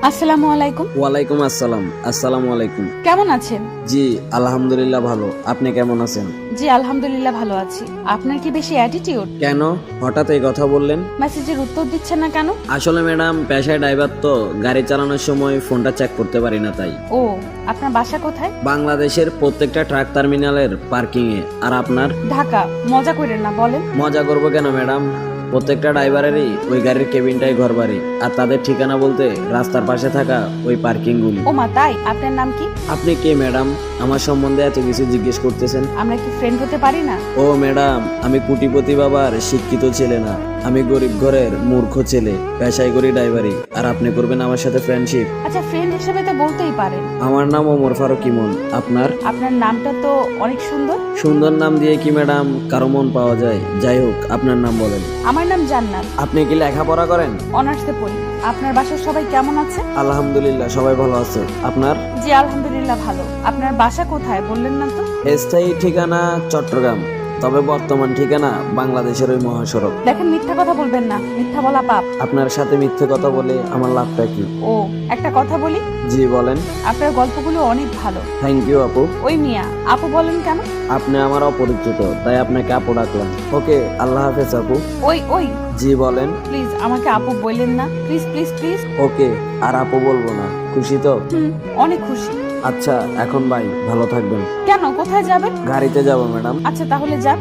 আসসালামু আলাইকুম। ওয়ালাইকুম আসসালাম। আসসালামু আলাইকুম। কেমন আছেন? জি, আলহামদুলিল্লাহ ভালো। আপনি কেমন আছেন? জি আলহামদুলিল্লাহ ভালো আছি। আপনার কি বেশি অ্যাটিটিউড? কেন হঠাৎ এই কথা বললেন? মেসেজের উত্তর দিচ্ছেন না কেন? আসলে ম্যাডাম, পেশায় ড্রাইভার তো গাড়ি চালানোর সময় ফোনটা চেক করতে পারি না তাই। ও, আপনার বাসা কোথায়? বাংলাদেশের প্রত্যেকটা ট্রাক টার্মিনালের পার্কিং এ। আর আপনার? ঢাকা। মজা করেন না, বলেন। মজা করবো কেন ম্যাডাম? প্রত্যেকটা ড্রাইভারেরই ওই গাড়ির কেবিনটাই ঘর বাড়ি, আর তাদের ঠিকানা বলতে রাস্তার পাশে থাকা ওই পার্কিং গুলি। ও মা, তাই? আপনার নাম কি? আপনি কে ম্যাডাম? আমার সম্বন্ধে এত কিছু জিজ্ঞেস করতেছেন? আমরা কি ফ্রেন্ড হতে পারি না? ও ম্যাডাম, আমি কোটিপতি বাবার শিক্ষিত ছেলে না, আমি গরিব ঘরের মূর্খ ছেলে, পেশায় করি ড্রাইভারি। আর আপনি করবেন আমার সাথে ফ্রেন্ডশিপ? আচ্ছা, ফ্রেন্ড হিসেবে তো বলতেই পারেন। আমার নাম ওমর ফারুক ইমন। আপনার? আপনার নামটা তো অনেক সুন্দর। সুন্দর নাম দিয়ে কি ম্যাডাম কারো মন পাওয়া যায়? যাই হোক, আপনার নাম বলেন। আমার নাম জান্নাত। আপনি কি লেখাপড়া করেন? অনার্সে পড়ি। আপনার বাসার সবাই কেমন আছে? আলহামদুলিল্লাহ, সবাই ভালো আছে। আপনার? জি আলহামদুলিল্লাহ ভালো। আপনার বাসা কোথায় বললেন না তো? স্থায়ী ঠিকানা চট্টগ্রাম, তবে বর্তমান ঠিকানা বাংলাদেশের ওই মহাসড়ক। দেখেন, মিথ্যা কথা বলবেন না, মিথ্যা বলা পাপ। আপনার সাথে মিথ্যে কথা বলে আমার লাভটা কি? ও, একটা কথা বলি। জি বলেন। আপনার গল্পগুলো অনেক ভালো। থ্যাংক ইউ আপু। ওই মিয়া, আপু বলেন কেন? আপনি আমার অপরিচিত, তাই আপনাকে আপু ডাকলাম। ওকে, আল্লাহ হাফেজ আপু। ওই ওই, জি বলেন। প্লিজ আমাকে আপু বললেন না, প্লিজ প্লিজ প্লিজ। ওকে, আর আপু বলবো না। খুশি তো? অনেক খুশি। আচ্ছা, এখন বাই, ভালো থাকবেন। কেন, কোথায় যাবেন? গাড়িতে যাব ম্যাডাম। আচ্ছা তাহলে যান।